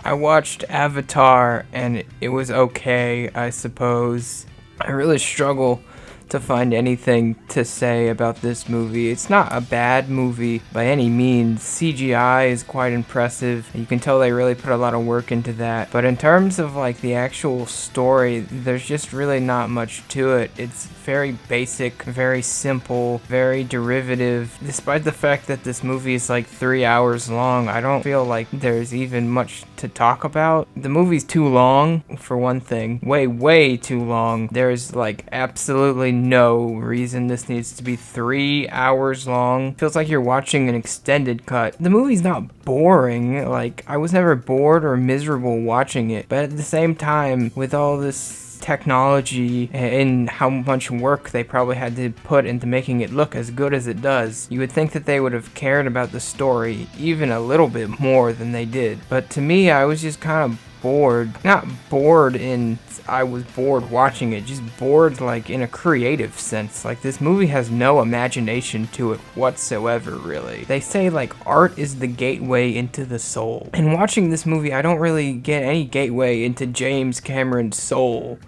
I watched Avatar and it was okay, I suppose. I really struggle to find anything to say about this movie. It's not a bad movie by any means. CGI is quite impressive. You can tell they really put a lot of work into that. But in terms of like the actual story, there's just really not much to it. It's very basic, very simple, very derivative. Despite the fact that this movie is like 3 hours long, I don't feel like there's even much to talk about. The movie's too long, for one thing. Way too long. There's like absolutely no reason this needs to be 3 hours long. Feels like you're watching an extended cut. The movie's not boring. Like, I was never bored or miserable watching it. But at the same time, with all this technology and how much work they probably had to put into making it look as good as it does, you would think that they would have cared about the story even a little bit more than they did. But to me, I was just kind of bored. Not bored in I was bored watching it, just bored like in a creative sense. Like, this movie has no imagination to it whatsoever, really. They say like art is the gateway into the soul. And watching this movie, I don't really get any gateway into James Cameron's soul.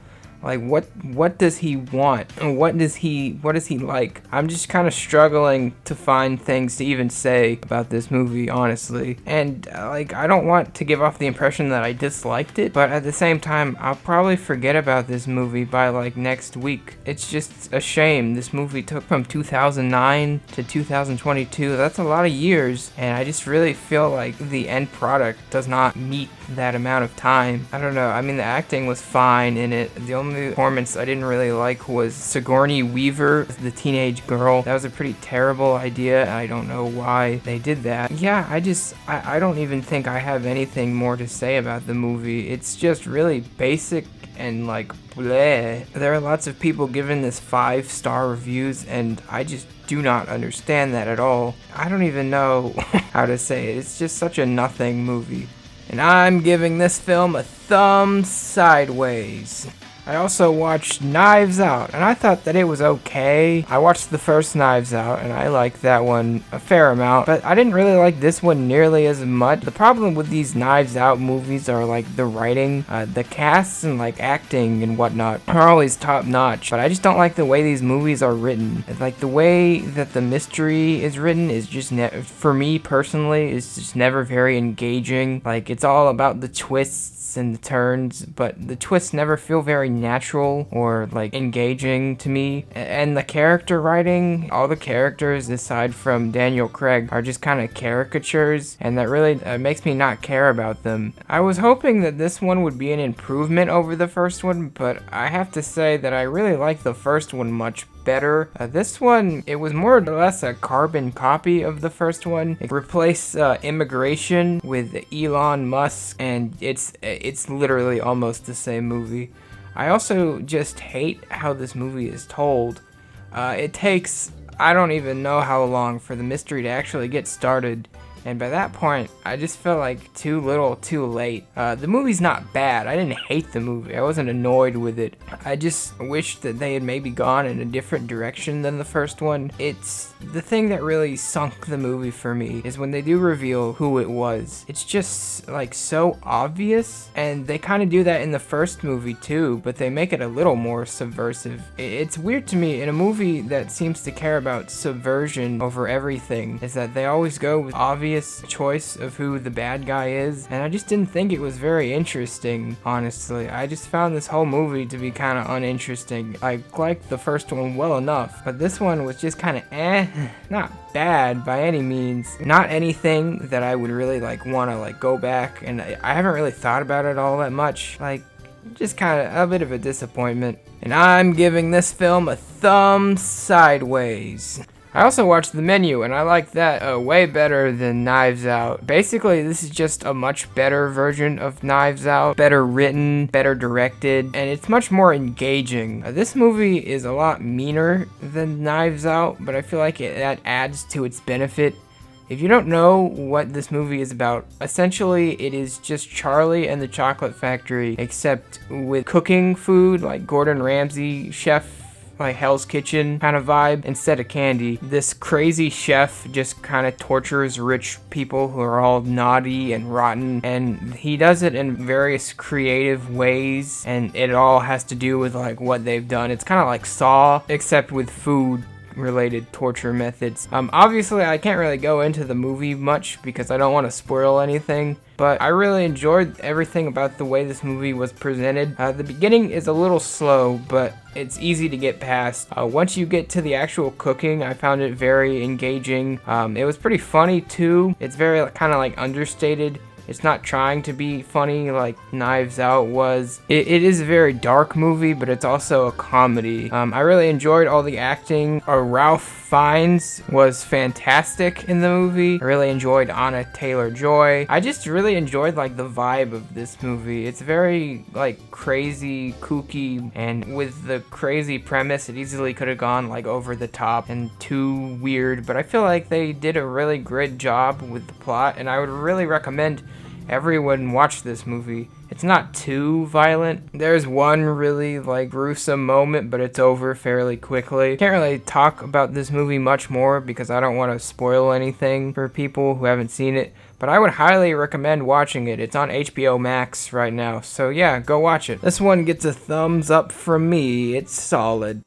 Like, what does he want? And what does he like? I'm just kind of struggling to find things to even say about this movie, honestly. And like, I don't want to give off the impression that I disliked it, but at the same time, I'll probably forget about this movie by like next week. It's just a shame. This movie took from 2009 to 2022. That's a lot of years, and I just really feel like the end product does not meet that amount of time. I don't know. I mean, the acting was fine in it. The only performance I didn't really like was Sigourney Weaver, the teenage girl. That was a pretty terrible idea, and I don't know why they did that. Yeah, I don't even think I have anything more to say about the movie. It's just really basic and like bleh. There are lots of people giving this 5-star reviews, and I just do not understand that at all. I don't even know how to say it. It's just such a nothing movie. And I'm giving this film a thumb sideways. I also watched Knives Out, and I thought that it was okay. I watched the first Knives Out, and I liked that one a fair amount, but I didn't really like this one nearly as much. The problem with these Knives Out movies are like the writing, the casts and like acting and whatnot are always top notch, but I just don't like the way these movies are written. Like, the way that the mystery is written is just, for me personally, is just never very engaging. Like, it's all about the twists and the turns, but the twists never feel very natural or like engaging to me. And the character writing, all the characters aside from Daniel Craig are just kind of caricatures, and that really makes me not care about them. I was hoping that this one would be an improvement over the first one, but I have to say that I really like the first one much better. This one, it was more or less a carbon copy of the first one. It replaced immigration with Elon Musk, and it's literally almost the same movie. I also just hate how this movie is told. It takes, I don't even know how long for the mystery to actually get started. And by that point, I just felt like too little, too late. The movie's not bad. I didn't hate the movie. I wasn't annoyed with it. I just wish that they had maybe gone in a different direction than the first one. It's the thing that really sunk the movie for me is when they do reveal who it was. It's just like so obvious, and they kind of do that in the first movie too, but they make it a little more subversive. It's weird to me in a movie that seems to care about subversion over everything, is that they always go with obvious choice of who the bad guy is, and I just didn't think it was very interesting, honestly. I just found this whole movie to be kind of uninteresting. I liked the first one well enough, but this one was just kind of not bad by any means. Not anything that I would really like want to like go back, and I haven't really thought about it all that much. Like, just kind of a bit of a disappointment. And I'm giving this film a thumb sideways. I also watched The Menu, and I like that way better than Knives Out. Basically, this is just a much better version of Knives Out. Better written, better directed, and it's much more engaging. This movie is a lot meaner than Knives Out, but I feel like that adds to its benefit. If you don't know what this movie is about, essentially it is just Charlie and the Chocolate Factory, except with cooking food, like Gordon Ramsay chef like Hell's Kitchen kind of vibe instead of candy. This crazy chef just kind of tortures rich people who are all naughty and rotten, and he does it in various creative ways, and it all has to do with like what they've done. It's kind of like Saw, except with food related torture methods. Obviously I can't really go into the movie much because I don't want to spoil anything, but I really enjoyed everything about the way this movie was presented. The beginning is a little slow, but it's easy to get past. Once you get to the actual cooking, I found it very engaging. It was pretty funny too. It's very kind of like understated. It's not trying to be funny like Knives Out was. It is a very dark movie, but it's also a comedy. I really enjoyed all the acting. Ralph Fiennes was fantastic in the movie. I really enjoyed Anna Taylor-Joy. I just really enjoyed like the vibe of this movie. It's very like crazy, kooky, and with the crazy premise, it easily could have gone like over the top and too weird, but I feel like they did a really great job with the plot, and I would really recommend everyone watch this movie. It's not too violent. There's one really like gruesome moment, but it's over fairly quickly. Can't really talk about this movie much more because I don't want to spoil anything for people who haven't seen it, but I would highly recommend watching it. It's on HBO Max right now, so yeah, go watch it. This one gets a thumbs up from me. It's solid.